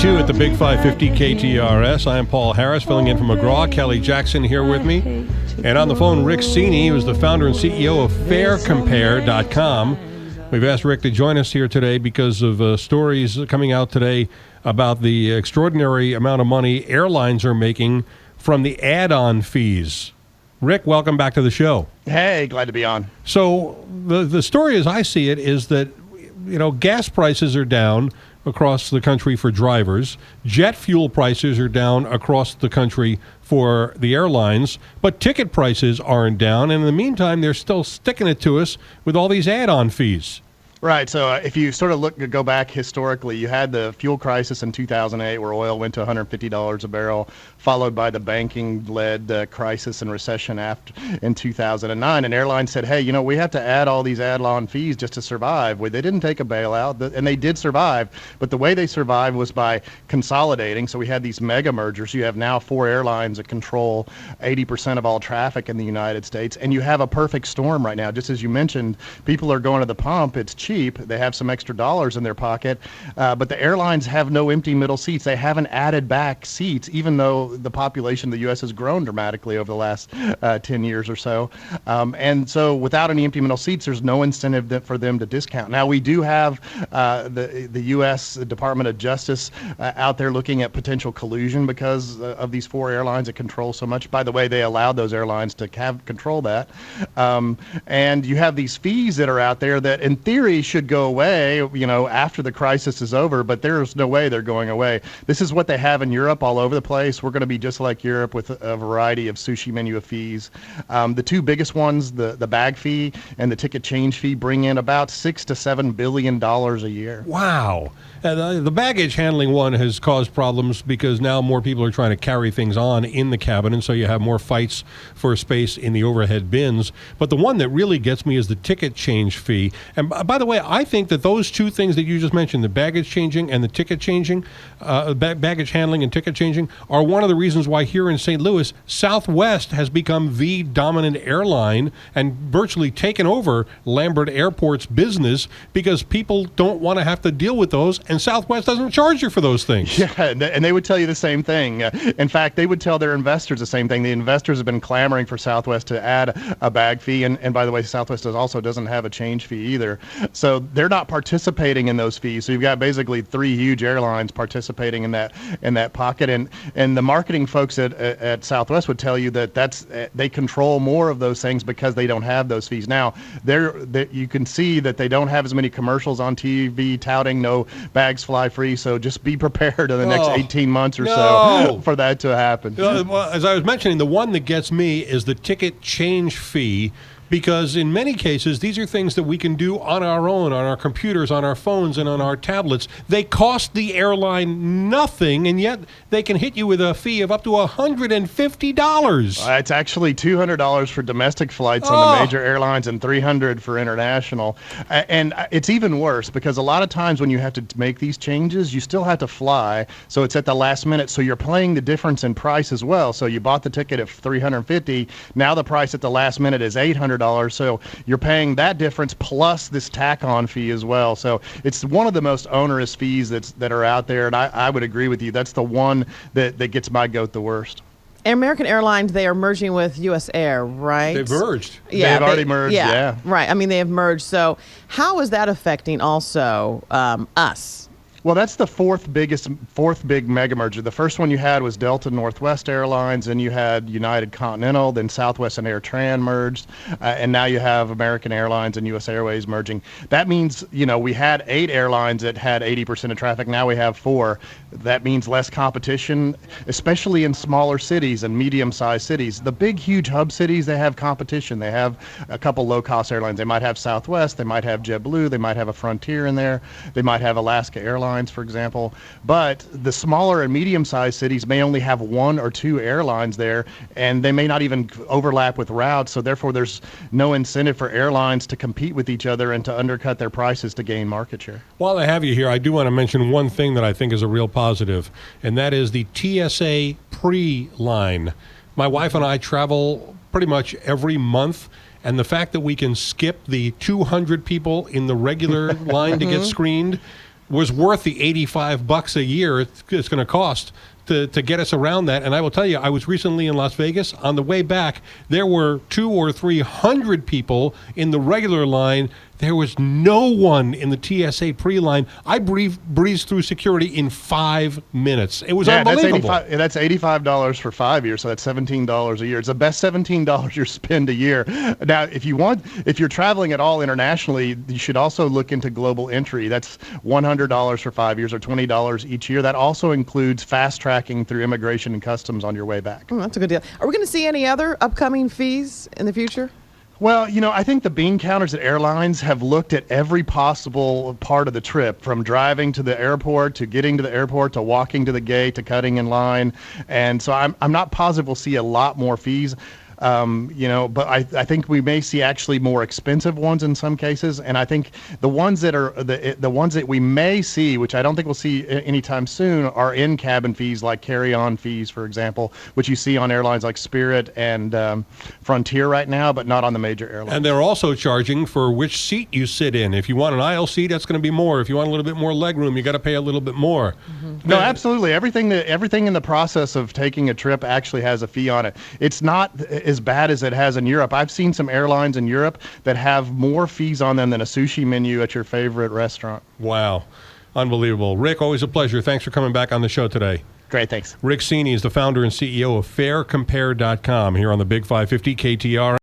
6:52 at the Big 550 KTRS. I am Paul Harris, filling in for McGraw. Kelly Jackson here with me. And on the phone, Rick Seaney, who is the founder and CEO of FareCompare.com. We've asked Rick to join us here today because of stories coming out today about the extraordinary amount of money airlines are making from the add-on fees. Rick, welcome back to the show. Hey, glad to be on. So the story as I see it is that, gas prices are down across the country for drivers. Jet fuel prices are down across the country for the airlines, but ticket prices aren't down. And in the meantime, they're still sticking it to us with all these add-on fees. Right. So if you sort of go back historically, you had the fuel crisis in 2008 where oil went to $150 a barrel, followed by the banking-led crisis and recession in 2009. And airlines said, hey, we have to add all these add-on fees just to survive. Well, they didn't take a bailout, and they did survive. But the way they survived was by consolidating. So we had these mega mergers. You have now 4 airlines that control 80% of all traffic in the United States. And you have a perfect storm right now. Just as you mentioned, people are going to the pump. It's cheap. They have some extra dollars in their pocket, but the airlines have no empty middle seats. They haven't added back seats, even though the population of the U.S. has grown dramatically over the last 10 years or so. And so without any empty middle seats, there's no incentive for them to discount. Now, we do have the U.S. Department of Justice out there looking at potential collusion because of these 4 airlines that control so much. By the way, they allowed those airlines to control that. And you have these fees that are out there that, in theory, should go away, after the crisis is over, but there's no way they're going away. This is what they have in Europe all over the place. We're going to be just like Europe with a variety of sushi menu of fees. The 2 biggest ones, the bag fee and the ticket change fee, bring in about $6 to $7 billion a year. Wow. The baggage handling one has caused problems because now more people are trying to carry things on in the cabin, and so you have more fights for space in the overhead bins. But the one that really gets me is the ticket change fee. And by the way, I think that those 2 things that you just mentioned, the baggage changing and the ticket changing, baggage handling and ticket changing, are one of the reasons why here in St. Louis, Southwest has become the dominant airline and virtually taken over Lambert Airport's business because people don't want to have to deal with those, and Southwest doesn't charge you for those things. Yeah, and they would tell you the same thing. In fact, they would tell their investors the same thing. The investors have been clamoring for Southwest to add a bag fee, and by the way, Southwest also doesn't have a change fee either. So they're not participating in those fees. So you've got basically 3 huge airlines participating in that pocket, and the marketing folks at Southwest would tell you that they control more of those things because they don't have those fees. Now, you can see that they don't have as many commercials on TV touting no bags fly free, so just be prepared in the next 18 months or so for that to happen. Well, as I was mentioning, the one that gets me is the ticket change fee, because in many cases, these are things that we can do on our own, on our computers, on our phones, and on our tablets. They cost the airline nothing, and yet they can hit you with a fee of up to $150. It's actually $200 for domestic flights on the major airlines and $300 for international. And it's even worse because a lot of times when you have to make these changes, you still have to fly, so it's at the last minute. So you're paying the difference in price as well. So you bought the ticket at $350. Now the price at the last minute is $800. So you're paying that difference plus this tack-on fee as well. So it's one of the most onerous fees that are out there, and I would agree with you. That's the one that gets my goat the worst. American Airlines, they are merging with U.S. Air, right? They've merged. Yeah, they've already merged, yeah. Right. I mean, they have merged. So how is that affecting also us? Well, that's the fourth big mega merger. The first one you had was Delta Northwest Airlines, and you had United Continental, then Southwest and AirTran merged, and now you have American Airlines and U.S. Airways merging. That means, we had 8 airlines that had 80% of traffic. Now we have 4. That means less competition, especially in smaller cities and medium-sized cities. The big, huge hub cities, they have competition. They have a couple low-cost airlines. They might have Southwest. They might have JetBlue. They might have a Frontier in there. They might have Alaska Airlines, for example. But the smaller and medium-sized cities may only have 1 or 2 airlines there, and they may not even overlap with routes. So therefore, there's no incentive for airlines to compete with each other and to undercut their prices to gain market share. While I have you here, I do want to mention one thing that I think is a real positive, and that is the TSA pre-line. My wife and I travel pretty much every month, and the fact that we can skip the 200 people in the regular line to get screened was worth the $85 a year it's going to cost to get us around that. And I will tell you, I was recently in Las Vegas. On the way back, there were 200 or 300 people in the regular line. There was no one in the TSA pre-line. I breezed through security in 5 minutes. It was unbelievable. That's $85 for 5 years, so that's $17 a year. It's the best $17 you spend a year. Now, if you're traveling at all internationally, you should also look into global entry. That's $100 for 5 years or $20 each year. That also includes fast tracking through immigration and customs on your way back. That's a good deal. Are we going to see any other upcoming fees in the future? Well, I think the bean counters at airlines have looked at every possible part of the trip, from driving to the airport, to getting to the airport, to walking to the gate, to cutting in line. And so I'm not positive we'll see a lot more fees. But I think we may see actually more expensive ones in some cases, and I think the ones that are the ones that we may see, which I don't think we'll see anytime soon, are in-cabin fees like carry-on fees, for example, which you see on airlines like Spirit and Frontier right now, but not on the major airlines. And they're also charging for which seat you sit in. If you want an aisle seat, that's going to be more. If you want a little bit more leg room, you got to pay a little bit more. Mm-hmm. No, absolutely. Everything in the process of taking a trip actually has a fee on it. It's not as bad as it has in Europe. I've seen some airlines in Europe that have more fees on them than a sushi menu at your favorite restaurant. Wow. Unbelievable. Rick, always a pleasure. Thanks for coming back on the show today. Great, thanks. Rick Seaney is the founder and CEO of FareCompare.com here on the Big 550 KTR.